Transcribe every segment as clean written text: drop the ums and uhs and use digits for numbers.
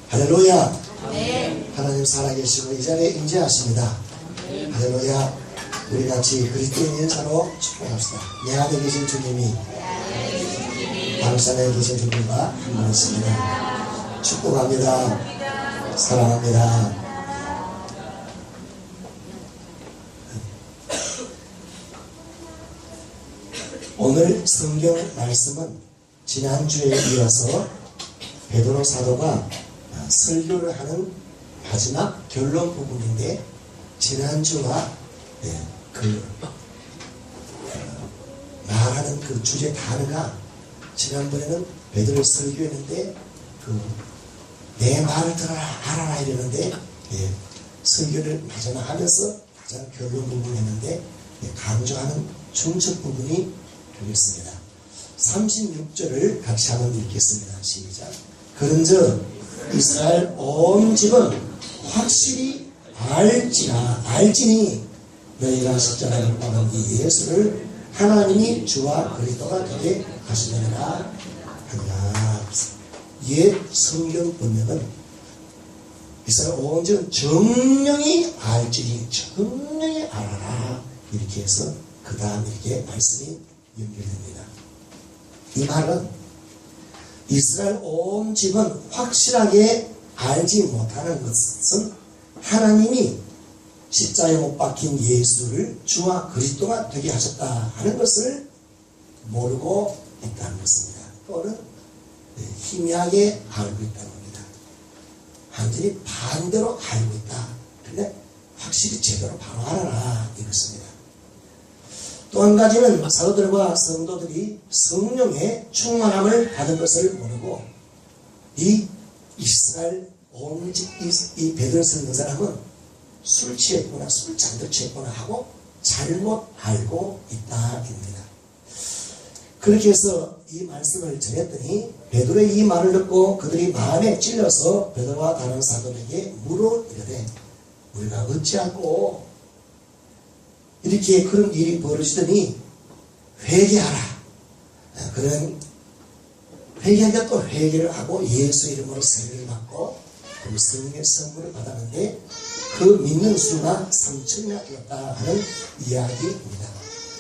할렐루야. 네. 하나님 살아계시고 이 자리에 임재하십니다. 할렐루야. 우리 같이 그리스도인 인사로 축복합시다. 내 안에 계신 주님이 당신에 계신 주님과 함께하십니다. 축복합니다. 사랑합니다. 오늘 성경 말씀은 지난주에 이어서 베드로 사도가 설교를 하는 마지막 결론 부분인데, 지난주와 말하는 그 주제 단어가, 지난번에는 베드로 설교했는데 내 말을 들어라 알아라 이러는데, 설교를 마지막 하면서 가장 결론 부분을 했는데, 강조하는 중첩 부분이 되겠습니다. 36절을 같이 한번 읽겠습니다. 시작. 그런즉 이스라엘 온 집은 확실히 알지니 너희가 십자가를 못 박은 이 예수를 하나님이 주와 그리스도가 되게 하시느니라 하니라. 옛 성경 번역은 이스라엘 온 집은 정령이 알지니 정령이 알아라 이렇게 해서 그 다음 이렇게 말씀이 연결됩니다. 이 말은 이스라엘 온 집은 확실하게 알지 못하는 것은 하나님이 십자가에 못 박힌 예수를 주와 그리스도가 되게 하셨다 하는 것을 모르고 있다는 것입니다. 또는 희미하게 알고 있다는 겁니다. 완전히 반대로 알고 있다. 근데 확실히 제대로 바로 알아라 이것입니다. 또 한 가지는 사도들과 성도들이 성령의 충만함을 받은 것을 모르고, 이 이스라엘 온 집 이 베드로 쓰는 사람은 술 취했구나, 술 잔뜩 취했구나 하고 잘못 알고 있다입니다. 그렇게 해서 이 말씀을 전했더니 베드로의 이 말을 듣고 그들이 마음에 찔려서 베드로와 다른 사도에게 물어 이르되 우리가 어찌하고 이렇게 그런 일이 벌어지더니 회개하라. 그런 회개하니까 또 회개를 하고 예수 이름으로 세례를 받고 그리고 성령의 선물을 받았는데 그 믿는 수가 3,000이나 되었다 하는 이야기입니다.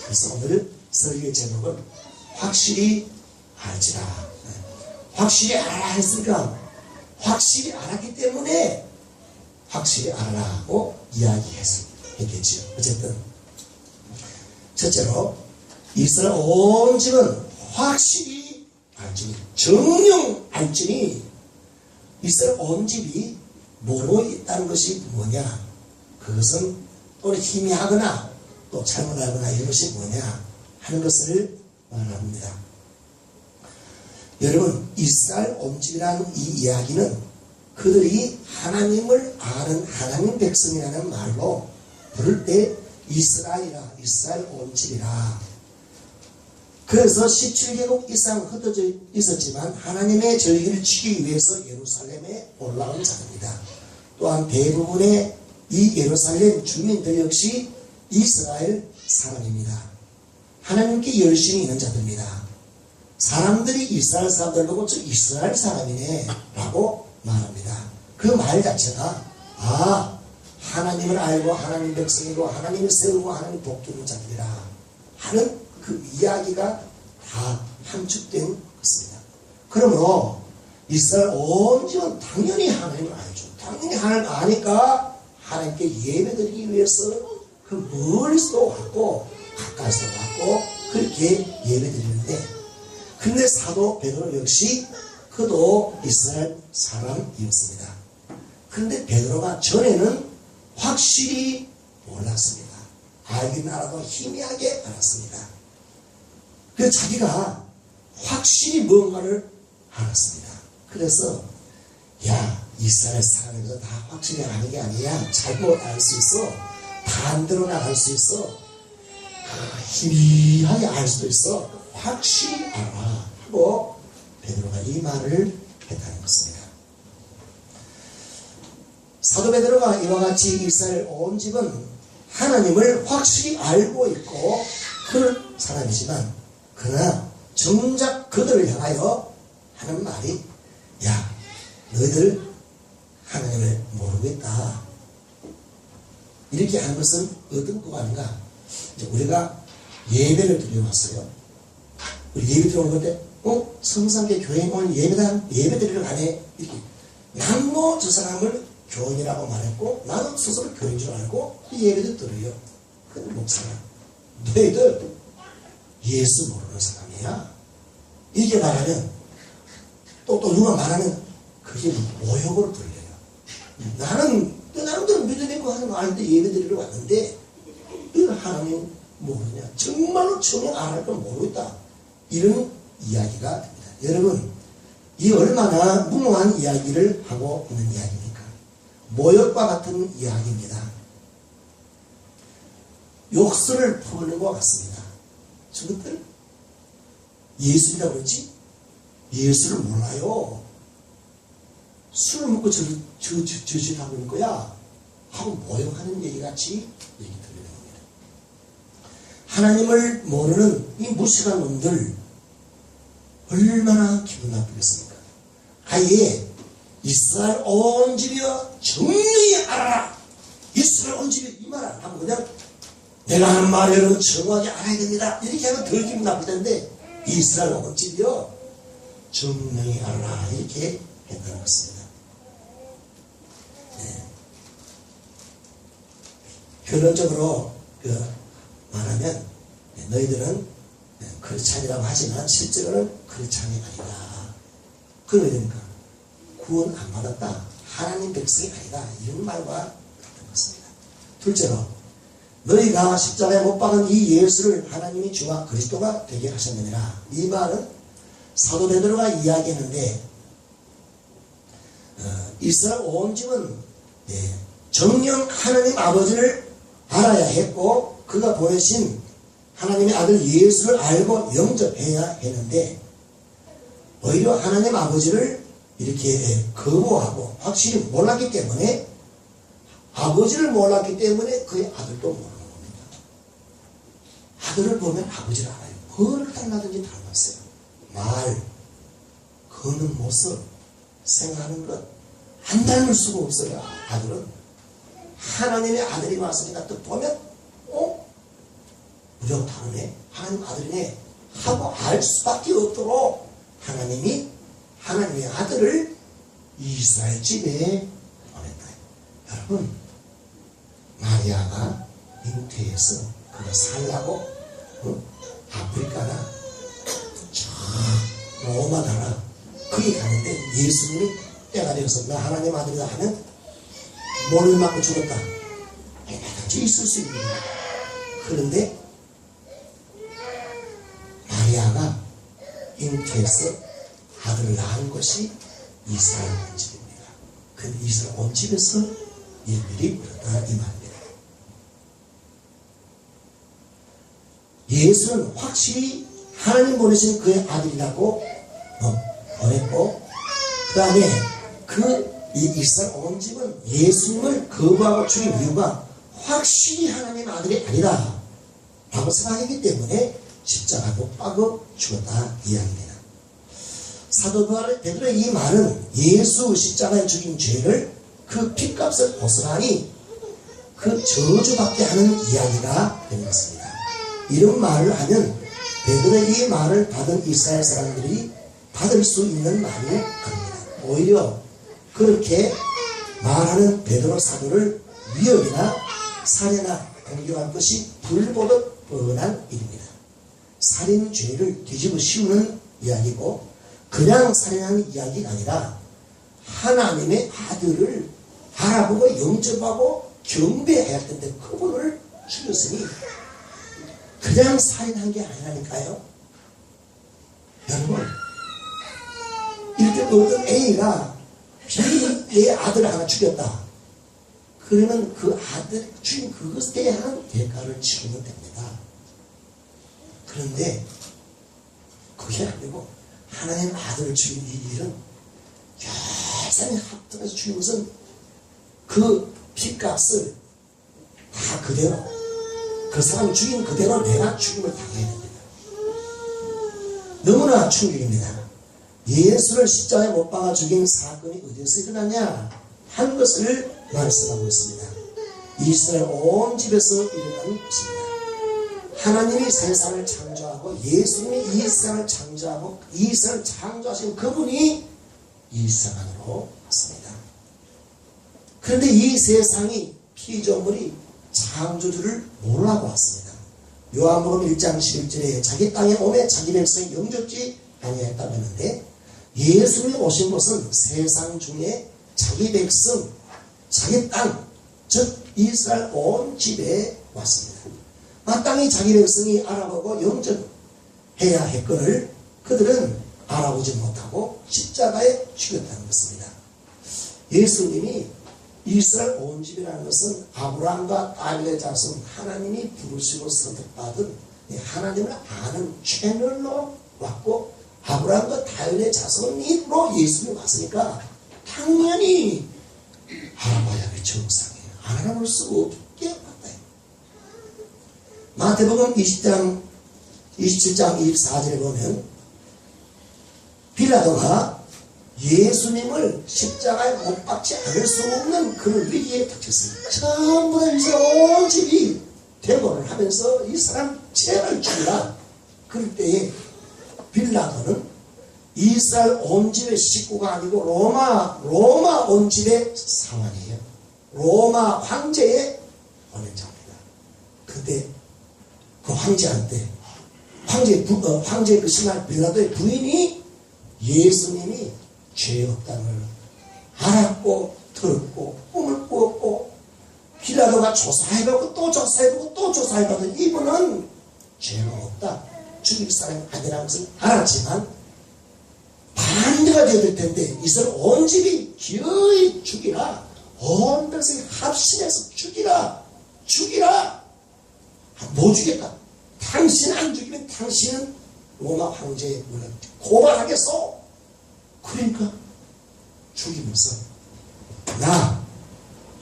그래서 오늘 설교의 제목은 확실히 알지라. 확실히 알아라 했으니까 확실히 알았기 때문에 확실히 알아라고 이야기했겠지요. 어쨌든 첫째로 이스라엘 온 집은 확실히 알지니 정령 알지니, 이스라엘 온 집이 뭐로 있다는 것이 뭐냐, 그것은 또 희미하거나 또 잘못하거나 이것이 뭐냐 하는 것을 말합니다. 여러분, 이스라엘 온 집이라는 이 이야기는 그들이 하나님을 아는 하나님 백성이라는 말로 부를 때 이스라엘이라, 이스라엘 온 집이라. 그래서 17개국 이상 흩어져 있었지만 하나님의 절기를 지키기 위해서 예루살렘에 올라온 자입니다. 또한 대부분의 이 예루살렘 주민들 역시 이스라엘 사람입니다. 하나님께 열심히 있는 자들입니다. 사람들이 이스라엘 사람들 보고 저 이스라엘 사람이네 라고 말합니다. 그 말 자체가 하나님을 알고 하나님 백성이고 하나님을 세우고 하나님 돕기는 자들이라 하는 그 이야기가 다 함축된 것입니다. 그러므로 이스라엘 온 집은 당연히 하나님을 알죠. 당연히 하나님을 아니까 하나님께 예배드리기 위해서 그 멀리서도 왔고 가까이서도 왔고 그렇게 예배드리는데, 근데 사도 베드로 역시 그도 이스라엘 사람이었습니다. 근데 베드로가 전에는 확실히 몰랐습니다. 알긴 알아도 희미하게 알았습니다. 그래서 자기가 확실히 무언가를 알았습니다. 그래서 이스라엘 사람에서 다 확실히 아는 게 아니야. 잘못 알 수 있어. 반대로 나갈 수 있어. 희미하게 알 수도 있어. 확실히 알아 하고 베드로가 이 말을 했다는 것입니다. 사도 베드로가 이와 같이 이스라엘 온 집은 하나님을 확실히 알고 있고 그런 사람이지만, 그러나 정작 그들을 향하여 하는 말이, 너희들 이렇게 하는 것은 어떤 거가 아닌가? 우리가 예배를 드려왔어요. 우리 예배 드려온 건데, 성산교 교회 오늘 예배 드리러 가네. 이렇게. 남모 저 사람을 교인이라고 말했고, 나도 스스로 교인인 줄 알고, 이 예배도 드려요. 근데 목사가, 너희들 예수 모르는 사람이야. 이렇게 말하면, 또 누가 말하면, 그게 모욕으로 들려요. 나는 나름대로 믿음 있고 하는 거 아닌데 예배 드리러 왔는데, 이걸 하나님 모르냐. 정말로 전혀 안 할 걸 모르고 있다. 이런 이야기가 됩니다. 여러분, 이 얼마나 무모한 이야기를 하고 있는 이야기입니까? 모욕과 같은 이야기입니다. 욕설을 퍼붓는 것 같습니다. 저것들 예술이라고 그러지? 예술을 몰라요. 술을 먹고 저짓 하고 있는 거야 하고 모욕하는 얘기같이 얘기 들리는 겁니다. 하나님을 모르는 이 무식한 놈들 얼마나 기분 나쁘겠습니까? 아예 이스라엘 온 집이여 정령히 알아라. 이스라엘 온 집이 이 말 안 하고 그냥 내가 하는 말을 여러분 정확하게 알아야 됩니다. 이렇게 하면 덜 기분 나쁠 텐데 이스라엘 온 집이여 정령히 알아라. 이렇게 했다는 것입니다. 네. 결론적으로 말하면 너희들은 크리스찬이라고 하지만 실제로는 크리스찬이 아니다. 그러게 됩니까? 구원 안 받았다. 하나님 백성이 아니다. 이런 말과 같은 것입니다. 둘째로 너희가 십자가에 못 박은 이 예수를 하나님이 주와 그리스도가 되게 하셨느니라. 이 말은 사도 베드로가 이야기했는데 이스라엘 온 집은 정령 하나님 아버지를 알아야 했고 그가 보내신 하나님의 아들 예수를 알고 영접해야 했는데 오히려 하나님 아버지를 이렇게 거부하고 확실히 몰랐기 때문에 아버지를 몰랐기 때문에 그의 아들도 모르는 겁니다. 아들을 보면 아버지를 알아요. 뭐를 닮았든지 닮았어요. 말, 걷는 모습, 생각하는 것 안 닮을 수가 없어요. 아들은 하나님의 아들이 왔으니까 또 보면 우리하고 다르네. 하나님 아들이네 하고 알 수밖에 없도록 하나님이 하나님의 아들을 이스라엘 집에 보냈다. 여러분, 마리아가 잉태해서 그가 살라고 아프리카나 저 로마 나라 거기 가는데 예수님이 때가 되어서 나 하나님 아들이다 하면 몰을 맞고 죽었다. 얼마든지 있을 수 있는 거예요. 그런데 마리아가 잉태해서 아들을 낳은 것이 이스라엘 온 집입니다. 근데 이스라엘 온 집에서 일들이 일어났다 이 말입니다. 예수는 확실히 하나님 보내신 그의 아들이라고 보냈고 그 다음에 이 이스라엘 온 집은 예수님을 거부하고 죽인 이유가 확실히 하나님의 아들이 아니다 라고 생각했기 때문에 십자가 못 박아 죽었다 이야기입니다. 사도 베드로의 이 말은 예수 십자가에 죽인 죄를 그 핏값을 고스란히 그 저주받게 하는 이야기가 되는 것입니다. 이런 말을 하면 베드로의 이 말을 받은 이스라엘 사람들이 받을 수 있는 말이 아닙니다. 오히려 그렇게 말하는 베드로 사도를 위협이나 살해나 공격할 것이 불보듯 뻔한 일입니다. 살인죄를 뒤집어 씌우는 이야기고 그냥 살인하는 이야기가 아니라 하나님의 아들을 바라보고 영접하고 경배해야 할 텐데 그분을 죽였으니 그냥 살인한 게 아니라니까요. 여러분, 이렇게 어떤 A가 B의 아들을 하나 죽였다. 그러면 그 아들 죽인 그것에 대한 대가를 치르면 됩니다. 그런데 그게 아니고 하나님 아들을 죽인 이 일은 결산이 합동해서 죽인 것은 그 핏값을 다 그대로 그 사람 죽인 그대로 내가 죽임을 당해야 됩니다. 너무나 충격입니다. 예수를 십자가에 못 박아 죽인 사건이 어디서 일어나냐 한 것을 말씀하고 있습니다. 이스라엘 온 집에서 일어난 것입니다. 하나님이 세상을 창조하고 예수님이 이 세상을 창조하고 이 세상을 창조하신 그분이 이 세상으로 왔습니다. 그런데 이 세상이 피조물이 창조주를 모르고 왔습니다. 요한복음 1장 11절에 자기 땅에 오매 자기 백성이 영접지 아니했다고 했는데, 예수님이 오신 것은 세상 중에 자기 백성, 자기 땅, 즉 이스라엘 온 집에 왔습니다. 마땅히 자기 백성이 알아보고 영접해야 했거늘 그들은 알아보지 못하고 십자가에 죽였다는 것입니다. 예수님이 이스라엘 온 집이라는 것은 아브라함과 다윗의 자손, 하나님이 부르시고 선택받은 하나님을 아는 채널로 왔고, 아브라함과 다윗의 자손으로 예수님이 왔으니까 당연히 알아봐야 정상이에요. 안 알아볼 수 없게 왔다. 마태복음 27장 24절에 보면 빌라도가 예수님을 십자가에 못 박지 않을 수 없는 그런 위기에 닥쳤습니다. 전부 다 이스라엘 집이 대모를 하면서 이 사람 죄를 죽이라. 그럴 때에 빌라도는 이스라엘 온 집의 식구가 아니고 로마 온 집의 사환이에요. 로마 황제의 언행자입니다. 그때 그 황제한테 황제의 그 신하 빌라도의 부인이 예수님이 죄 없다는 걸 알았고 들었고 꿈을 꾸었고, 빌라도가 조사해보고 또 조사해보고 또 조사해보고 이분은 죄가 없다, 죽일 사람이 아니라는 것을 알았지만 반대가 되어야 될 텐데 이스라엘 온 집이 기어이 죽이라, 온 백성이 합심해서 죽이라 못 죽였다. 당신 안 죽이면 당신은 로마 황제에 고발하겠소. 그러니까 죽이면서 나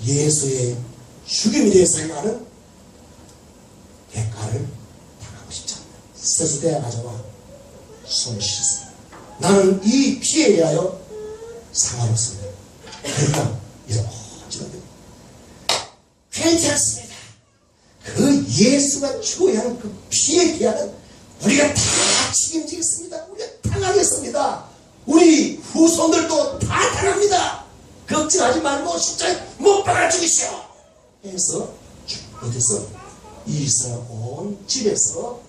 예수의 죽임에 대해서 나는 대가를 당하고 싶지 않다. 세수대야 가져와 손 씻어. 나는 이 피해에 대하여 상관없습니다. 그러니까 이러지만 괜찮습니다. 그 예수가 죽어야 하는 그 피에 대하여 우리가 다 책임지겠습니다. 우리가 당하겠습니다. 우리 후손들도 다 당합니다. 걱정하지 말고 십자가에 못 박아 죽이시오. 해서 어디서 이스라엘 온 집에서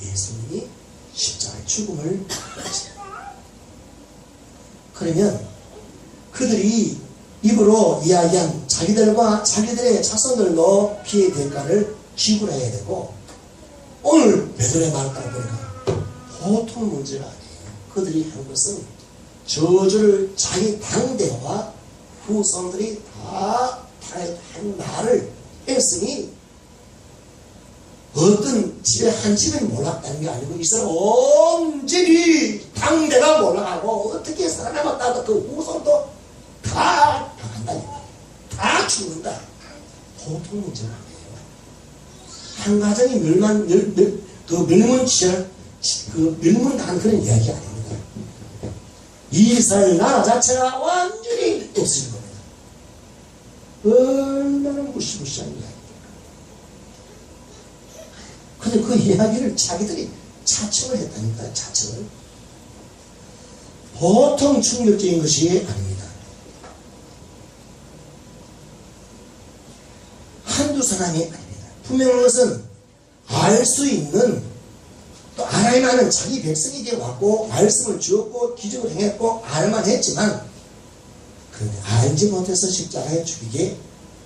예수님이 십자가의 죽음을 받으십니다. 그러면 그들이 입으로 이야기한 자기들과 자기들의 자손들도 피해 대가를 지불해야 되고, 오늘 베드로의 말까지 보니까 보통 문제가 아니에요. 그들이 한 것은 저주를 자기 당대와 후손들이 다 한 말을 했으니, 어떤 집에 한 집이 몰락다는 게 아니고 이스라엘 온 집이 당대가 몰락하고 어떻게 살아남았다고 그 후손도 다 당한다. 다 죽는다. 보통 문제가 아니에요. 한 가정이 멸문당한 그런 이야기가 아닙니다. 이스라엘 나라 자체가 완전히 없어진 겁니다. 얼마나 무시무시한 이야기입니까? 근데 그 이야기를 자기들이 자청을 했다니까요. 자청을. 보통 충격적인 것이 아닙니다. 한두 사람이 아닙니다. 분명한 것은 알 수 있는, 또 알아야만 하는 자기 백성에게 왔고 말씀을 주었고 기적을 행했고 알만 했지만, 그런데 알지 못해서 십자가에 죽이게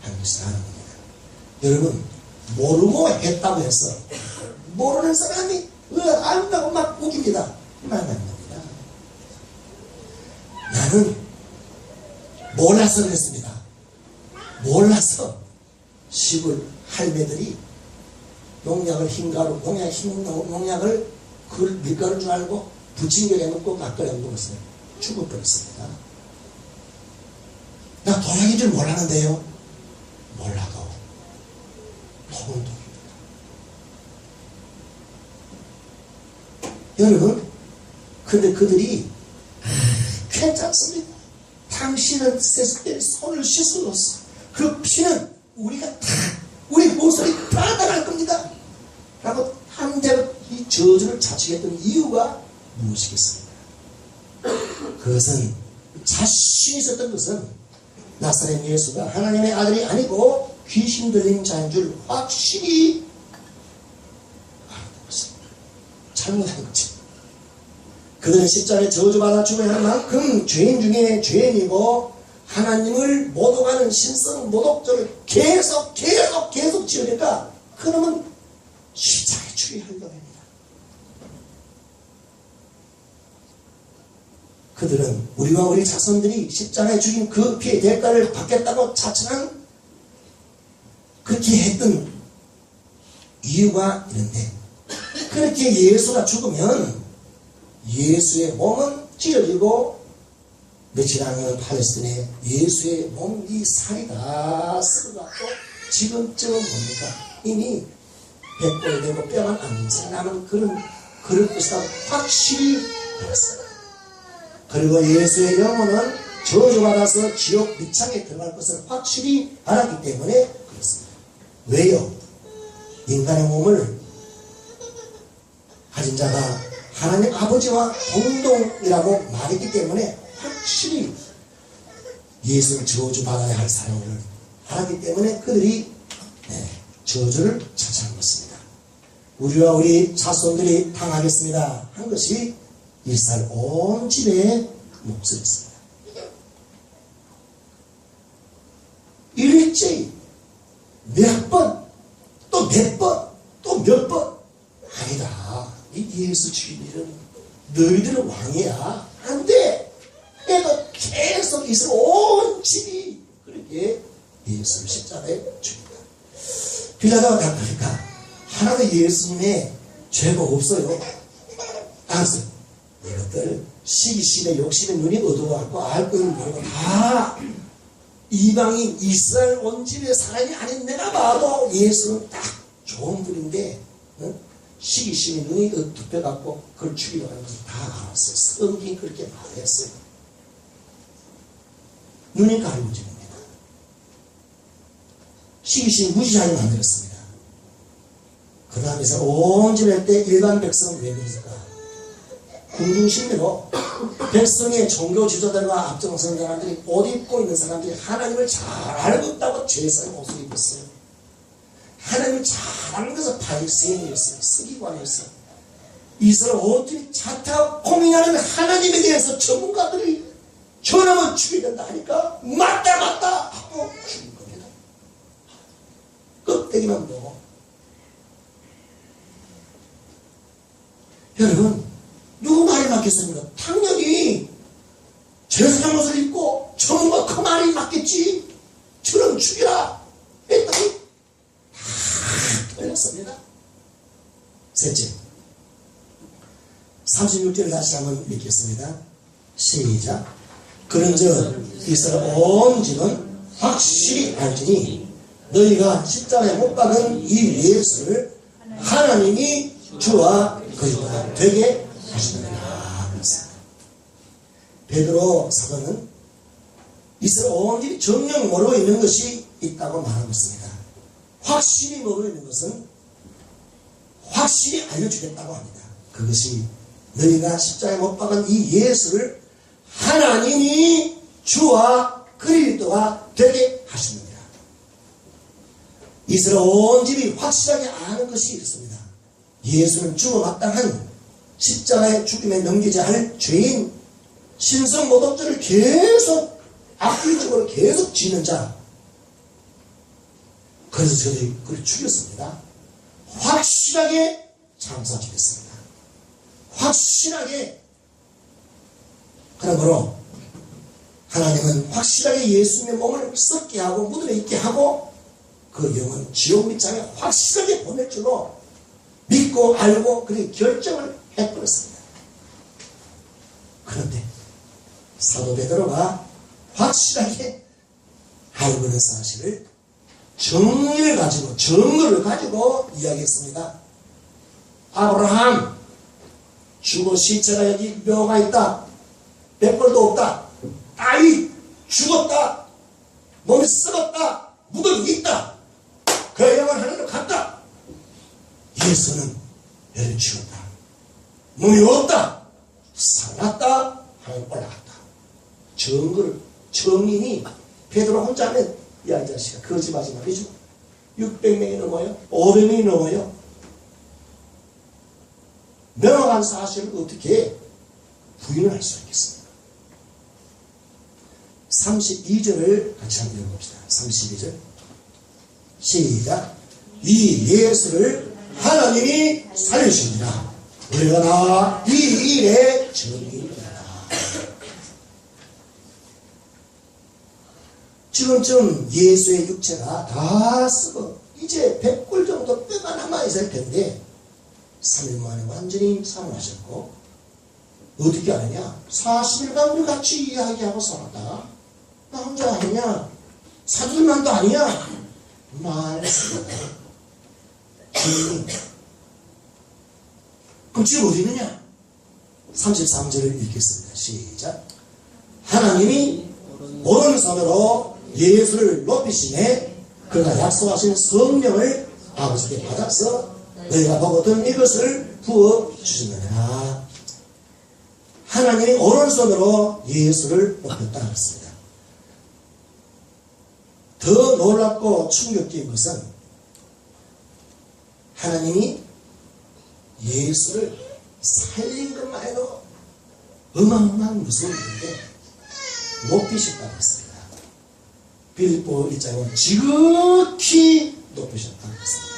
한 것이라는 겁니다. 여러분, 모르고 했다고 해서 모르는 사람이 안다고 막 우깁니다. 말안 됩니다. 나는 몰라서 그랬습니다. 몰라서 시골 할매들이 농약을 흰가루, 농약을 그 밀가루인 줄 알고 부침개에 넣고 막걸리 먹었어요. 죽어버렸습니다. 나 도약인 줄 몰랐는데요. 몰라도 독은 독입니다. 여러분, 근데 그들이 괜찮습니다. 당신은 세습 때 손을 씻어줬어. 그 피는 우리가 다 우리 목소리 다 나갈 겁니다 라고 함대로 이 저주를 자축했던 이유가 무엇이겠습니까? 그것은 자신이 있었던 것은 나사렛 예수가 하나님의 아들이 아니고 귀신 들린 자인 줄 확실히 알았던 것입니다. 잘못한 거지. 그들은 십자가에 저주받아 죽어야 할 만큼 죄인 중에 죄인이고 하나님을 모독하는 신성 모독죄를 계속 지으니까 그놈은 십자가에 죽여야 한다고 합니다. 그들은 우리와 우리 자손들이 십자가에 죽인 그 피의 대가를 받겠다고 자처한 그렇게 했던 이유가 있는데 그렇게 예수가 죽으면 예수의 몸은 찢어지고 며칠 안에 팔레스틴에 예수의 몸 이 살이 다 썩어갖고 지금쯤은 뭡니까? 이미 백골이 되고 뼈만 안 남은 그럴 것이다 확실히 알았어요. 그리고 예수의 영혼은 저주받아서 지옥 밑창에 들어갈 것을 확실히 알았기 때문에 그렇습니다. 왜요? 인간의 몸을 가진 자가 하나님 아버지와 동동이라고 말했기 때문에 확실히 예수를 저주받아야 할 사람을 알았기 때문에 그들이 저주를 자처한 것입니다. 우리와 우리 자손들이 당하겠습니다 한 것이 이스라엘 온 집의 몫이었습니다. 일일째 몇 번, 또 몇 번, 또 몇 번 아니다. 이 예수 죽인 일은 너희들은 왕이야. 안 돼. 내가 계속 이스라엘 온 집이 그렇게 예수를 십자가에 죽인다. 빌라도가 답하니까 하나도 예수님의 죄가 없어요. 알았어요. 이것들 시기심에 욕심에 눈이 어두워갖고 알 것을 모르고 다 이방인 이스라엘 온 집의 사람이 아닌 내가 봐도 예수는 딱 좋은 분인데 시기심에 눈이 덮여갖고 그걸 죽이려고 하는 것을 다 알았어요. 성경이 그렇게 말했어요. 눈이 가려집니다. 시기심이 무지하게 만들었습니다. 그 다음에서 온 집에 할 때 일반 백성은 왜 그랬을까? 궁중심리로 백성의 종교 지도자들과 앞장선 사람들이 옷 입고 있는 사람들이 하나님을 잘 알고 있다고 죄사의 옷을 입었어요. 하나님을 잘 아는 것은 바리새인이었어요. 서기관이었어요. 이스라엘 옷들이 자타고 고민하는 하나님에 대해서 전문가들이 저놈은 죽여야 된다 하니까 맞다 하고 죽인 겁니다. 껍데기만 보고. 여러분 누구 말이 맞겠습니까? 당연히 제사장 옷을 입고 전문가 그 말이 맞겠지. 저놈 죽이라 했더니 다 틀렸습니다. 셋째 36절을 다시 한번 읽겠습니다. 시작. 그런즉 이스라엘 온 집은 확실히 알지니 너희가 십자가에 못 박은 이 예수를 하나님이 주와 그리스도가 되게 하시느니라. 그렇습니다. 베드로 사도는 이스라엘 온 집이 정녕 모르고 있는 것이 있다고 말하고 있습니다. 확실히 모르고 있는 것은 확실히 알려주겠다고 합니다. 그것이 너희가 십자가에 못 박은 이 예수를 하나님이 주와 그리스도가 되게 하십니다. 이스라엘 온 집이 확실하게 아는 것이 있습니다. 예수는 죽어 마땅한 십자가의 죽임에 넘기자 할 죄인 신성 모독죄를 계속 악의적으로 계속 지는 자. 그래서 저들이 그를 죽였습니다. 확실하게 장사주겠습니다. 확실하게. 그러므로 하나님은 확실하게 예수님의 몸을 썩게 하고 무덤에 있게 하고 그 영은 지옥 밑장에 확실하게 보낼 줄로 믿고 알고 그렇게 결정을 해버렸습니다. 그런데 사도 베드로가 확실하게 알고 있는 사실을 정리를 가지고 증거를 가지고 이야기했습니다. 아브라함 죽어 시체가 여기 묘가 있다. 백골도 없다. 다윗 죽었다. 몸이 썩었다. 무덤이 있다. 그 영은 하늘로 갔다. 예수는 배를 치웠다. 몸이 없다. 살았다. 하늘 올라갔다. 증거를 증인이 베드로 혼자 하면 야 이 자식아 거짓말하지 말이죠. 600명이 넘어요. 500명이 넘어요. 명확한 사실을 어떻게 부인을 할 수 있겠습니까? 32절을 같이 한번 읽어봅시다. 32절 시작. 이 예수를 하나님이 살리십니다. 우리가 나 이 일의 증인이다. 지금쯤 예수의 육체가 다 썩어 이제 100골 정도 뼈가 남아있을 텐데 3일 만에 완전히 사망하셨고 어떻게 하느냐? 40일간 우리 같이 이야기하고 살았다. 나 혼자 아니냐? 사두들만도 아니야. 말했습니다. 그럼 지금 어디 있느냐? 33절을 읽겠습니다. 시작. 하나님이 오른손으로 예수를 높이시매 그가 약속하신 성령을 아버지께 받아서 너희가 보거든 이것을 부어주시느니라. 하나님이 오른손으로 예수를 높였다 했습니다. 더 놀랍고 충격적인 것은 하나님이 예수를 살린 것만 해도 어마어마한 무서운 일인데 높이셨다고 했습니다. 빌립보 1장은 지극히 높이셨다고 했습니다.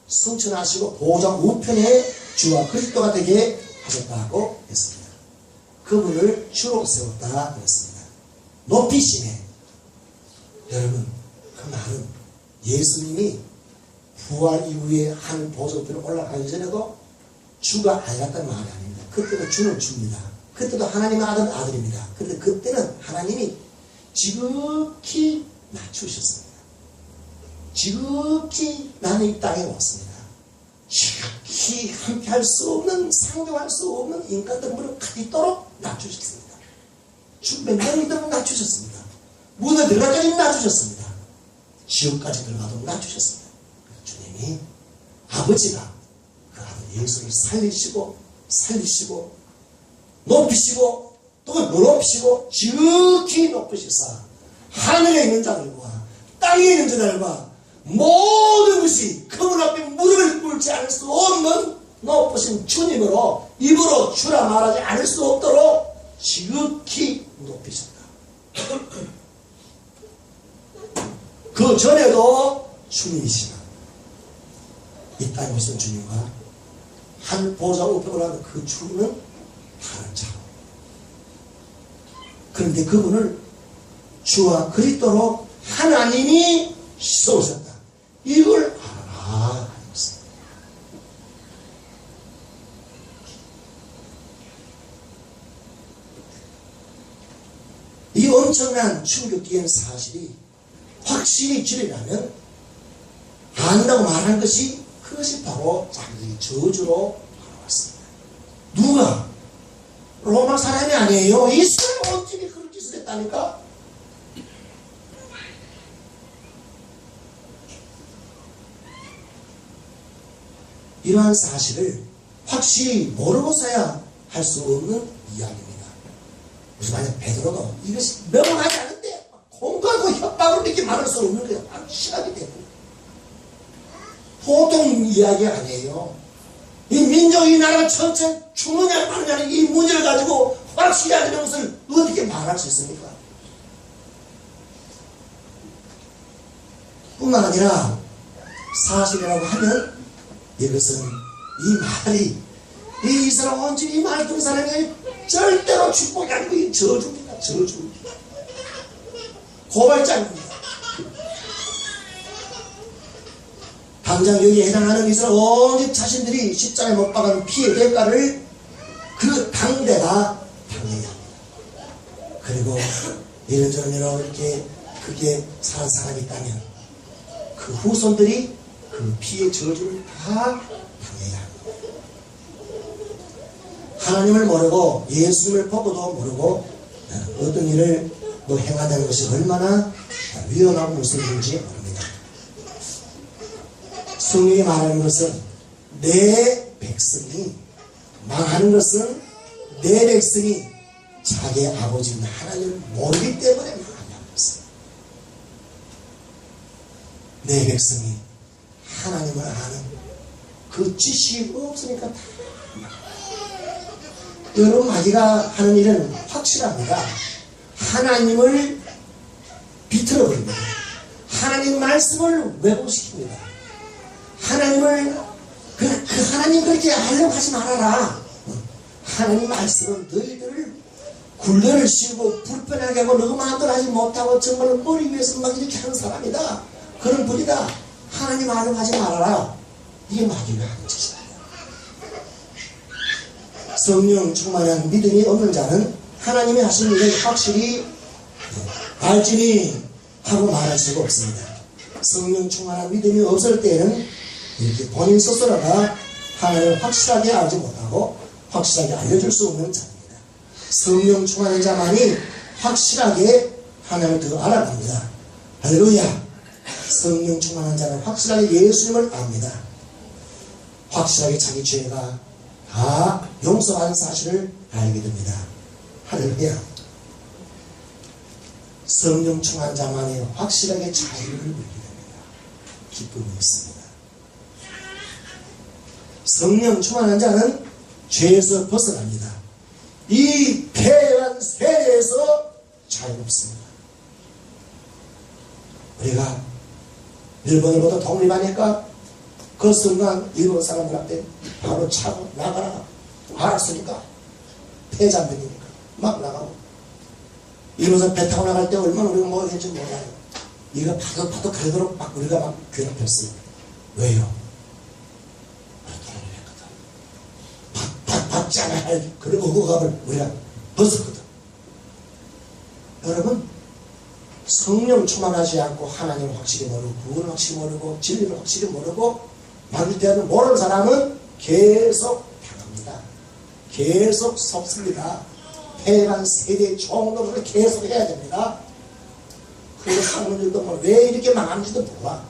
승천하시고 보좌 우편에 주와 그리스도가 되게 하셨다고 했습니다. 그분을 주로 세웠다 그랬습니다. 높이심에 여러분 그 말은 예수님이 부활 이후에 한 보좌 우편에 올라가기 전에도 주가 아니었다는 말이 아닙니다. 그때도 주는 주입니다. 그때도 하나님의 아들입니다. 그런데 그때는 하나님이 지극히 낮추셨습니다. 지극히 나는 이 땅에 왔습니다. 지극히 함께할 수 없는 상종할 수 없는 인간들 무릎 가디도록 낮추셨습니다. 죽으면 너희들은 낮추셨습니다. 문에 들어가까지 낮추셨습니다. 지옥까지 들어가도록 낮추셨습니다. 주님이 아버지가 그 아들 예수를 살리시고 높이시고 또 높이시고 지극히 높으시사 하늘에 있는 자들과 땅에 있는 자들과 모든 것이 그분 앞에 무릎을 꿇지 않을 수 없는 높으신 주님으로 입으로 주라 말하지 않을 수 없도록 지극히 높이셨다. 그 전에도 주님이시나 이 땅에 오신 주님과 한 보좌 우편으로 하는 그 주는 다른 자. 그런데 그분을 주와 그리스도로 하나님이 쏘셨다. 이걸 알아라 하는 것입니다. 이 엄청난 충격적인 사실이 확실히 지리라면 안다고 말한 것이 그것이 바로 자기 저주로 바라왔습니다. 누가? 로마 사람이 아니에요. 이스라엘 원집이 그런 짓을 했다니까? 이러한 사실을 확실히 모르고서야 할 수 없는 이야기입니다. 무슨 만약 베드로도 이것이 명확하지 않은데 공부하고 협박으로 이렇게 말할 수 없는 거예요. 바로 시각이 되고 보통 이야기 아니에요. 이 민족, 이 나라가 전체 죽느냐 마느냐는 이 문제를 가지고 확실히 하는 것을 어떻게 말할 수 있습니까? 뿐만 아니라 사실이라고 하면 이것은 이 말이 이 이스라엘 원집 이 말 듣는 사람이 절대로 축복이 아니고 이 저주입니다. 저주. 고발장입니다. 당장 여기에 해당하는 이스라엘 온 자신들이 십자가에 못 박은 피의 대가를 그 당대가 당해야 합니다. 그리고 이런저런 이렇게 크게 사는 사람이 있다면 그 후손들이 그 피의 저주를 다 당해야 합니다. 하나님을 모르고 예수님을 보고도 모르고 어떤 일을 또 행하는 것이 얼마나 위험하고 무서운지 모릅니다. 성경이 말하는 것은 내 백성이 망하는 것은 내 백성이 자기 아버지 하나님을 모르기 때문에 망한다는 것입니다. 내 백성이 하나님을 아는 그 지식이 없으니까 다 여러분 마귀가 하는 일은 확실합니다. 하나님을 비틀어버립니다. 하나님 말씀을 왜곡시킵니다. 하나님을 그 하나님 그렇게 하려고 하지 말아라. 하나님 말씀은 너희들을 굴레를 씌우고 불편하게 하고 너 마음대로 하지 못하고 정말 머리 위에서 막 이렇게 하는 사람이다. 그런 분이다. 하나님 하려고 하지 말아라. 이게 마귀가 하는 짓입니다. 성령 충만한 믿음이 없는 자는 하나님이 하신 일을 확실히 알지니 하고 말할 수가 없습니다. 성령 충만한 믿음이 없을 때에는 이렇게 본인 스스로가 하나님을 확실하게 알지 못하고 확실하게 알려줄 수 없는 자입니다. 성령 충만한 자만이 확실하게 하나님을 더 알아갑니다. 할렐루야. 성령 충만한 자는 확실하게 예수님을 압니다. 확실하게 자기 죄가 다 용서받은 사실을 알게 됩니다. 할렐루야. 성령 충만한 자만이 확실하게 자유를 누리게 됩니다. 기쁨이 있습니다. 성령 충만한 자는 죄에서 벗어납니다. 이 패한 세대에서 자유롭습니다. 우리가 일본으로부터 독립하니까 그 순간 일본 사람들한테 바로 차고 나가라. 알았으니까 패자민이니까 막 나가고 일본에서 배 타고 나갈 때 얼마나 우리가 뭐 했는지 몰라요. 이거 파도 가도록 막 우리가 막 괴롭혔어요. 왜요? 받지 않아야 할 그런 억압을 우리가 벗었거든. 여러분 성령 충만하지 않고 하나님을 확실히 모르고 구원을 확실히 모르고 진리를 확실히 모르고 만일 대하는 모르는 사람은 계속 당합니다. 계속 속습니다. 패한 세대의 종로를 계속 해야 됩니다. 그래서 상문들도 왜 이렇게 망하는지도 몰라.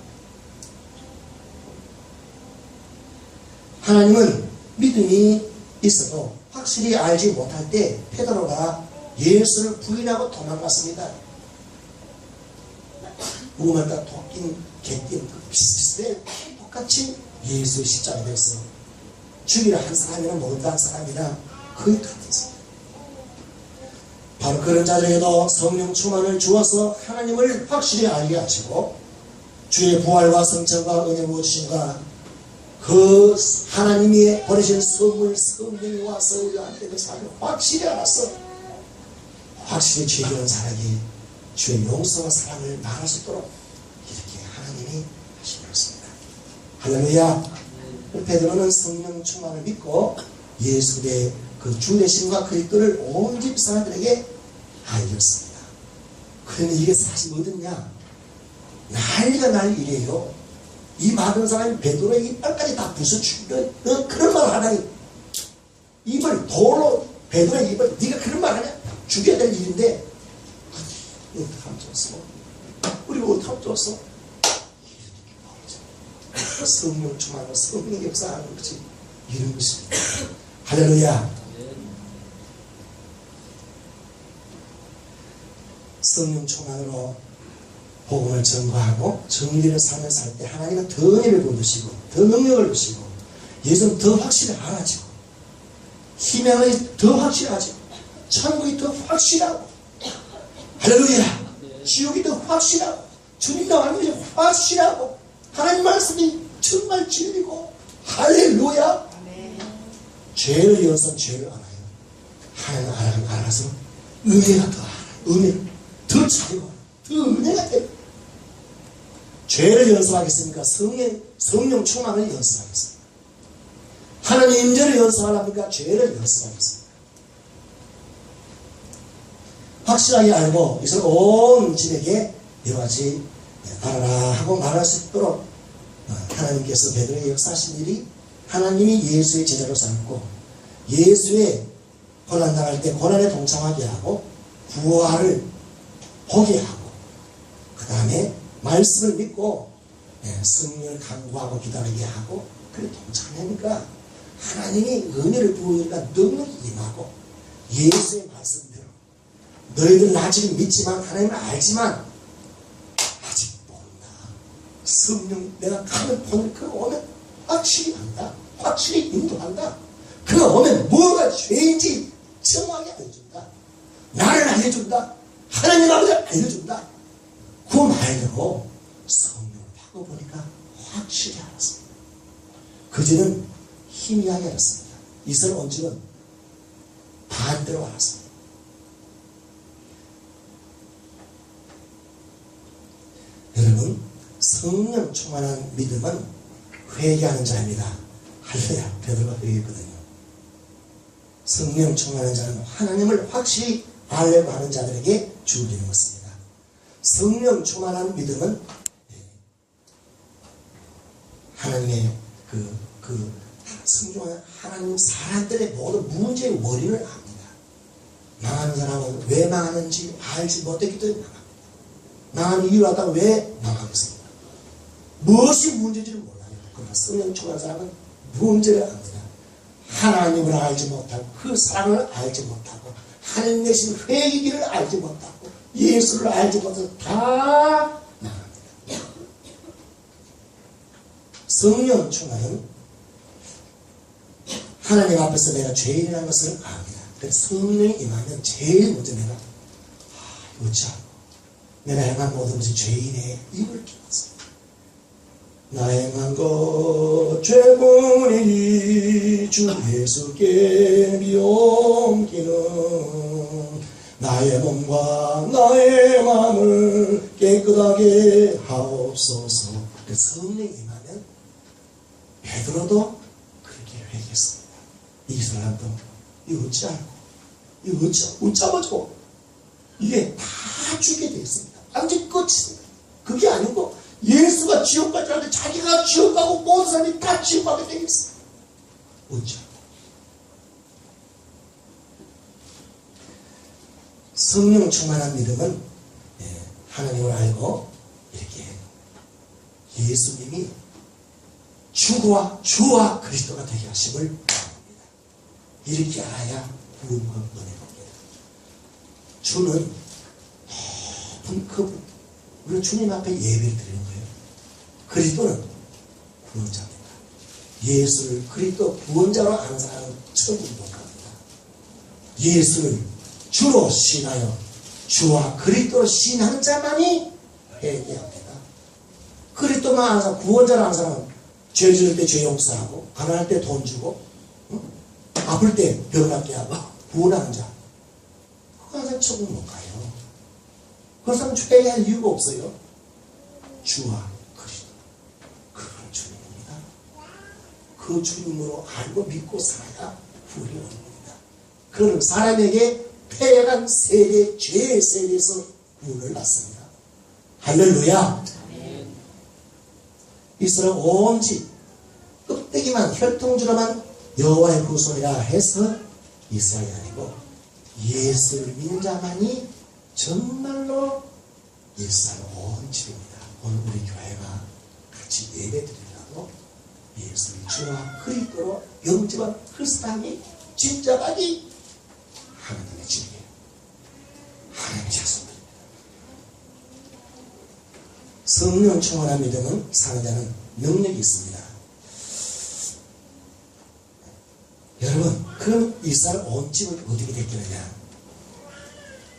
하나님은 믿음이 있어도 확실히 알지 못할 때 베드로가 예수를 부인하고 도망갔습니다. 우물가 토낀 개낀 그 비슷해 똑같이 예수의 십자가에 대해서 죽이라 한 사람이나 모른다 한 사람이나 거의 같았습니다. 바로 그런 자들에게도 성령 충만을 주어서 하나님을 확실히 알게 하시고 주의 부활과 성천과 은혜 무엇인가 그 하나님이 보내신 선물 성령이 와서 우리한테 그 사람을 확실히 알았어. 확실히 죄지은 사람이 주의 용서와 사랑을 말할 수 있도록 이렇게 하나님이 하신 것입니다. 할렐루야. 베드로는 성령 충만을 믿고 예수의 그 주 되심과 그 뜻을 온 집 사람들에게 알렸습니다. 그러면 이게 사실 뭐든냐? 난리가 날 일이에요. 이 많은 사람이 베드로의 이빨까지 다 부숴주는 그런 말 하다니 입을 돌로 베드로의 입을 네가 그런 말 하냐? 죽여야 될 일인데 어떻게 하면 좋았어? 우리가 어떻게 하면 좋았어? 성령 충만하고 성령 역사하는 것이 이런 것입니다. 할렐루야. 성령 충만으로 복음을 전거하고 정리를 삶을 살 때 하나님은 더 은혜를 부으시고 더 능력을 주시고 예수는 더 확실히 알아지고 희망이 더 확실하지고 천국이 더 확실하고 할렐루야. 지옥이 더 확실하고 주님 나가는 것이 확실하고 하나님 말씀이 정말 진리고 할렐루야. 죄를 이어서 죄를 알아요. 하나님 알아서 은혜가 더 알아요. 은혜 더 차이고 더 은혜가 돼요. 죄를 연습하겠습니까? 성령 충만을 연습하겠습니다. 하나님 임재를 연습하려니까 죄를 연습하겠습니다. 확실하게 알고 이것을 온 집에게 여러 가지 알아라 하고 말할 수 있도록 하나님께서 베드로의 역사하신 일이 하나님이 예수의 제자로 삼고 예수의 고난당할 때 고난에 동참하게 하고 부활을 보게 하고 그 다음에 말씀을 믿고 성령을 간구하고 기다리게 하고 그래 동참하니까 하나님이 은혜를 부으니까 능력이 임하고 예수의 말씀대로 너희들은 아직 믿지만 하나님을 알지만 아직 모른다. 성령 내가 가면 보는 그가 오면 확실히 안다. 확실히 인도한다. 그가 오면 뭐가 죄인지 정확하게 알려준다. 나를 알려준다. 하나님 아버지를 알려준다. 그 말대로 성령을 바꿔보니까 확실히 알았습니다. 그제는 희미하게 알았습니다. 이스라엘 원주는 반대로 알았습니다. 여러분, 성령 충만한 믿음은 회개하는 자입니다. 할렐루야. 베드로가 회개했거든요. 성령 충만한 자는 하나님을 확실히 알려고 하는 자들에게 주어지는 것입니다. 성령 충만한 믿음은 하나님의 성령은 하나님 사람들의 모든 문제의 원인을 압니다. 망하는 사람은 왜 망하는지 알지 못했기 때문에 망합니다. 망하는 이유를 알다가 왜 망하고 있습니다. 무엇이 문제인지를 몰라요. 그러나 성령 충만한 사람은 문제를 압니다. 하나님을 알지 못하고 그 사랑을 알지 못하고 하나님 내신 회개기를 알지 못하고 예수를 알지 못해서 다 망합니다. 성령 충만은 하나님 앞에서 내가 죄인이라는 것을 압니다. 그래서 성령이 임하면 제일 먼저 내가 어찌하고 내가 행한 모든 것이 죄인의 입을 깨닫습니다. 나 행한 것 죄뿐이니 주 예수께 미움기는 나의 몸과 나의 마음을 깨끗하게 하옵소서. 성령이 임하면 베드로도 그렇게 회개했습니다. 이 사람도 이거 어찌하고 이거 어쩌고 이게 다 죽게 되어 있습니다. 완전 끝입니다. 그게 아니고 예수가 지옥 가지 않는데 자기가 지옥 가고 모든 사람이 다 지옥 가게 되어 있습니다. 어쩌고 성령 충만한 믿음은 하나님을 알고 이렇게 예수님이 주와 그리스도가 되게 하심을 바랍니다. 이렇게 알아야 구원과 은혜입니다. 주는 높은 그분, 우리는 주님 앞에 예배를 드리는 거예요. 그리스도는 구원자입니다. 예수를 그리스도 구원자로 아는 사람은 천국에 못 갑니다. 예수를 주로 신하여 주와 그리스도로 신하는 자만이 회개합니다. 그리스도만 아는 사람, 구원자로 아는 사람은 죄 지을 때 죄 용서하고 가난할 때 돈 주고 아플 때 병 낫게 하고 구원하는 자, 그거 항상 천국 못 가요. 그 사람은 회개할 이유가 없어요. 주와 그리스도, 그건 주님입니다. 그 주님으로 알고 믿고 살아야 구원이 오는 겁니다. 그는 사람에게 패역한 세대, 죄의 세대에서 구원을 받습니다. 할렐루야. 이스라엘 온 집 껍데기만 혈통주로만 여호와의 후손이라 해서 이스라엘이 아니고 예수를 믿는 자만이 정말로 이스라엘 온 집입니다. 오늘 우리 교회가 같이 예배드리라고 예수를 주와 그리스도로 영접한 그 사람이 진짜하기 하나님의 집이에요. 하나님의 자손들입니다. 성령 충만한 믿음은 사는 자는 능력이 있습니다. 여러분, 그럼 이스라엘 온 집은 어떻게 됐겠느냐?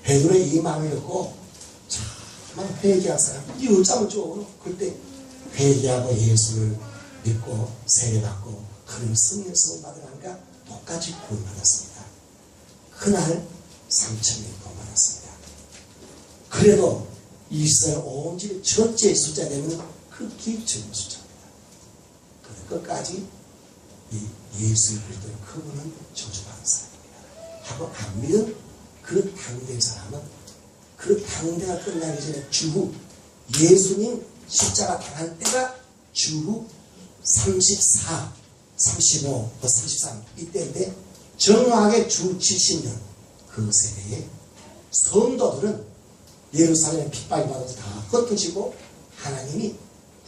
베드로의 이 마음을 듣고 정말 회개한 사람, 이 어쩌면 좋으로 그때 회개하고 예수를 믿고 세례받고 그런 성령성을 받으니까 똑같이 구원받았습니다. 그날 3,000명 구원받았습니다. 그래도 이스라엘 온 집의 전체 숫자 되면 극히 적은 숫자입니다. 그런데 끝까지 이 예수 그리스도의 그분은 저주받은 사람입니다. 하고 안 믿은 그 당대의 사람은 그 당대가 끝나기 전에 주후 예수님 십자가 당할 때가 주후 34, 35, 33 이때인데 정확하게 주 70년 그 세대에 성도들은 예루살렘에 핍박이 받아서 다 흩어지고 하나님이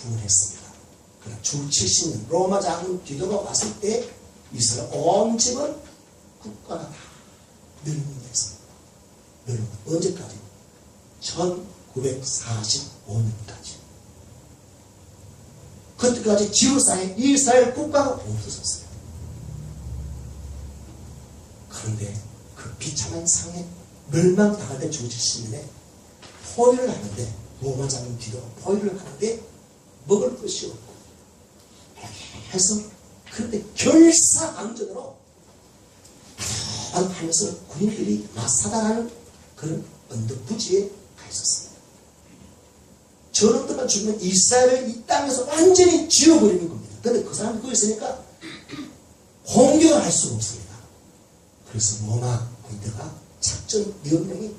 구원했습니다. 그러나 주 70년 로마 장군 디도가 왔을 때 이스라엘 온 집은 국가가 다 멸망됐습니다. 멸망. 언제까지? 1945년까지. 그때까지 지구상에 이스라엘 국가가 없어졌어요. 그런데 그 비참한 상에 멸망당할 때 주 70년에 포위를 하는데, 로마 장군 디도가 포위를 하는데 먹을 것이 없고 해서, 그런데 결사항전으로 하면서 군인들이 마사다라는 그런 언덕 부지에 가 있었습니다. 저놈들만 죽으면 이스라엘을 이 땅에서 완전히 지워버리는 겁니다. 그런데 그 사람이 거기 있으니까 공격을 할 수가 없습니다. 그래서 로마 군대가 작전 명령이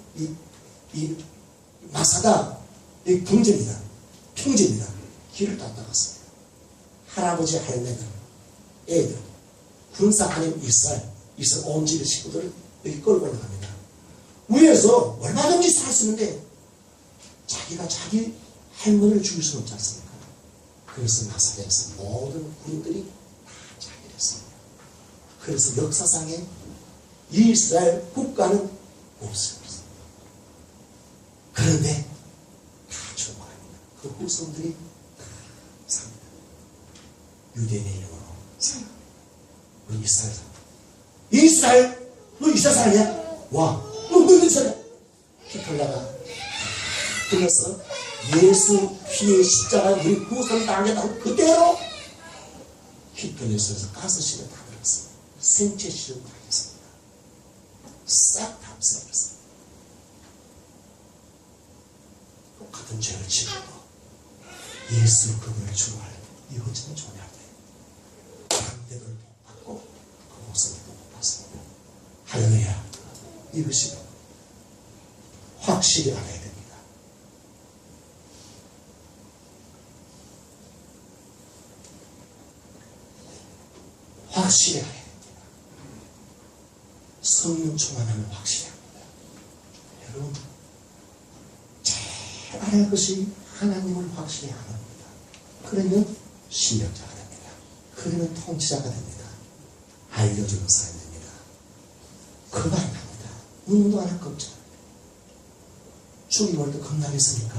이 마사다, 이 궁전이다, 평전이다, 길을 다 나갔습니다. 할아버지, 할매들, 애들, 군사 아닌 이스라엘 온 집의 식구들을 여기 끌고 올라갑니다. 위에서 얼마든지 살 수 있는데 자기가 자기 할머니를 죽일 수는 없지 않습니까? 그래서 마사다에서 모든 군인들이 다 자기를 했습니다. 그래서 역사상에 이스라엘 국가는 없습니다. 그런데 다 죽어갑니다. 그 후손들이 다 삽니다. 유대인의 이름으로 삽니다. 우리 이스라엘 사람. 이스라엘? 너 이스라엘 사람이야? 와, 너 이스라엘이야? 히틀러가 들어서 예수 피의 십자가 우리 구원 당했다고 그대로 히틀러에서 가스실에 다 들었어요. 생체 실험 다 했습니다. 싹 다 없애버렸어요. 똑같은 죄를 지고도 예수 그분을 주로 할 이것처럼 존재할 때 반대를 못 받고 그 모습을 못 봤습니다. 할렐루야. 이것이 확실히 알아야 됩니다. 확실히 알아야 됩니다. 성령 충만하면 확실히 합니다. 여러분, 제일 알아야 할 것이 하나님을 확실히 아는 겁니다. 그러면 신력자가 됩니다. 그러면 통치자가 됩니다. 알려주는 사람이 됩니다. 그거 안 합니다. 눈도 안 하고 없잖아요. 죽임을 또 겁나겠으니까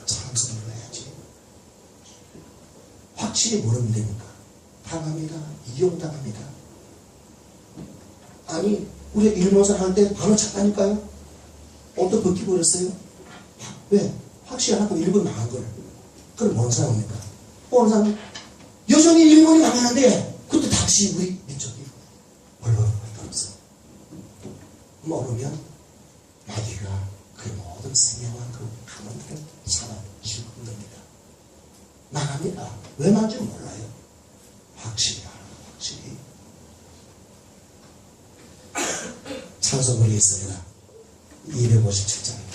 참선 눌러야지. 확실히 모르면 됩니까? 당합니다. 이용당합니다. 아니, 우리가 일본사 할 때 바로 찾다니까요. 옷도 벗기버렸어요. 왜? 확실히 안 하고 일본 망한 걸. 그럼 뭔 사람입니까? 어느 사람 여전히 일본이 망하는데 그때 다시 우리 민족이 벌벌벌 떨었어. 모르면 마귀가 그 모든 생명과 그 가문들을 잡아주는 겁니다. 망합니다. 왜 망한지 몰라요. 확실히 알아요. 확실히. 찬송문이 있습니다. 257장입니다.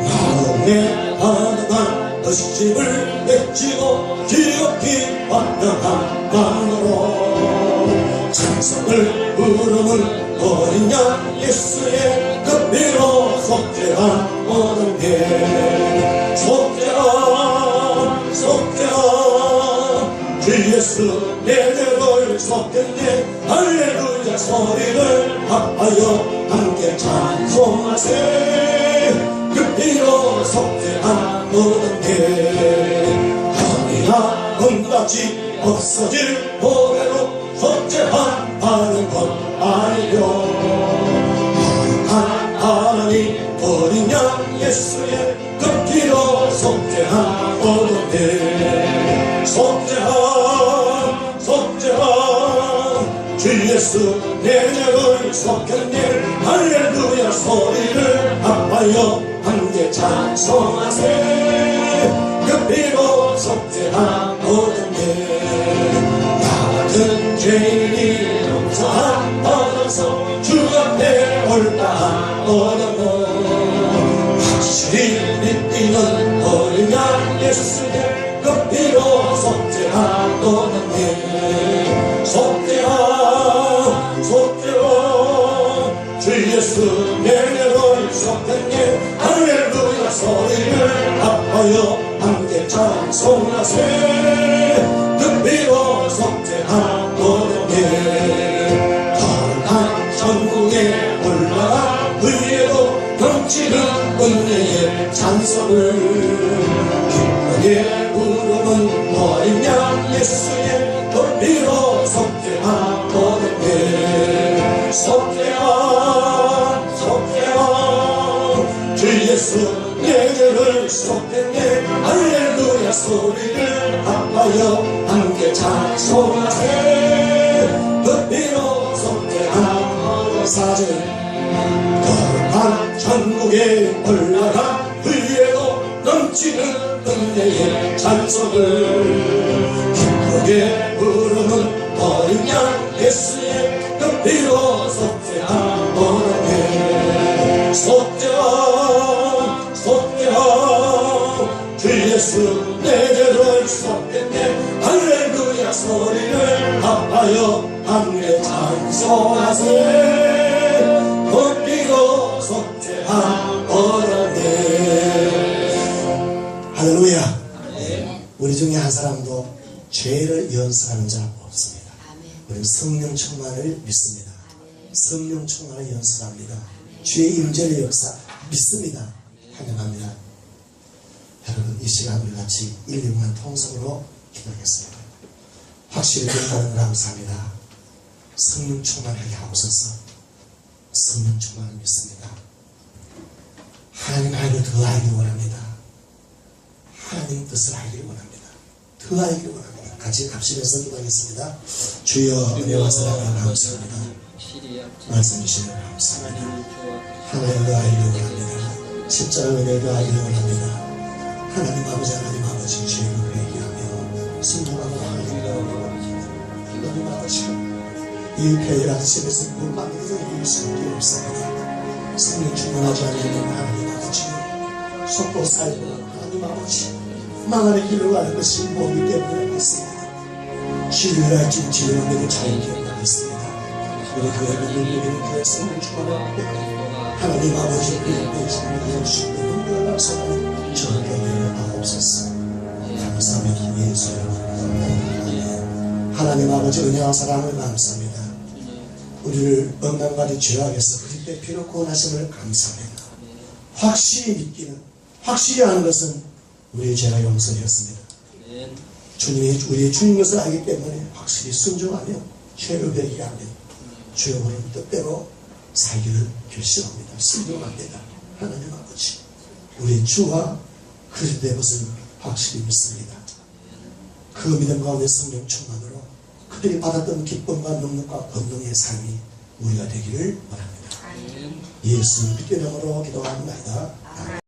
마음에 하나가 의심을 맺히고 기억히 환영한 마음으로 찬송을 부르는 어린 양 예수의 그 피로 속죄한 모든 죄 속죄한 속죄한 주 예수 내 죄를 속했네 할렐루야 소리를 합하여 함께 찬송하세 그 피로 속죄한 모든 죄 허리나 금같이 없어질 모래로 속죄한 하는 것 아니요 한 하나님 어린 양 예수의 그 피로 속죄한 모든 죄 속죄한 속죄한 주 예수 내 죄를 속했네 할렐루야 소리를 합하여 함께 찬송하세 그 피로 속죄한 모든 죄 죄인이 용서함 얻어서 주 앞에 올라오는 확실히 믿기는 어린 양 예수의 그 피로 속죄함 얻었네. 속죄함 속죄함 주 예수 내내를 속했네. 할렐루야 소리를 아파요 함께 찬송하세. 그 피로 속죄함 얻었네. 거룩한 천국에 올라가 위에도 넘치는 은혜의 찬송을 기쁘게 부르는 어린 양 예수의 그 피로 속죄함 얻었네. 속죄함 속죄함 주 예수 내게를 속했네. 할렐루야 소리를 아파요 함께 찬송하세. 그 피로 속죄함 사절 거룩한 천국에 올라가 위에도 넘치는 은혜의 찬송을 기쁘게 부르는 어린 양 예수의 그 피로 속죄함 얻었네. 속죄함 속죄함 주 예수 내게를 속했네. 할렐루야 소리를 아파요 함께 찬송하세. 그 피로 속죄함 얻었네. 할렐루야. 우리 중에 한 사람도 죄를 연습하는 자 없습니다. 우리는 성령 충만을 믿습니다. 성령 충만을 연습합니다. 주의 임재의 역사 믿습니다. 환영합니다. 여러분 이 시간 우리 같이 1~2분간 통성으로 기도하겠습니다. 확실히 된다는 걸 감사합니다. 성령 충만하게 하옵소서. 성령 충만을 믿습니다. 하나님 알고 더 알기를 원합니다. 하나님 뜻을 알기를 원합니다. 더 알기를 원합니다. 같이 합심해서 기도하겠습니다. 주여 은혜와 사랑을 감사합니다. 말씀 주시면 감사합니다. 하나님을 알기를 원합니다. 십자가 은혜를 알기를 원합니다. 하나님 아버지 하나님 아버지 죄를 회개하며 순종하고 하나님을 하나님 아버지 이 배이라는 집에서 물 만들어서 이길 수밖에 없습니다. 성령 충만하지 않으면 하나님 아버지 속고 살고 하나님 아버지 망하는 길로 가는 것이 몸이 때문에 그렇습니다. 치료를 할지 치료하는 잘 기억하겠습니다. 우리 교회는 능력있는 교회 성령 충만하고 하나님 아버지 내 삶을 주시고 능력을 감사하는 저는 교회를 하옵소서. 감사합니다. 예수의 이름으로 하나님 아버지 은혜와 사랑을 감사합니다. 우리를 억난과리 죄악에서 그리스도의 피로 구원하심을 감사합니다. 확실히 믿기는 확실히 아는 것은 우리의 죄가 용서되었습니다. 주님이 우리의 주인 것을 알기 때문에 확실히 순종하며 죄를 회개하며 주의 부르는 뜻대로 살기를 결심합니다. 순종합니다. 하나님 아버지 우리의 주와 그리스도의 것을 확실히 믿습니다. 그 믿음 가운데 성령 충만으로 그들이 받았던 기쁨과 능력과 권능의 삶이 우리가 되기를 원합니다. 예수 믿는 이름으로 기도합니다.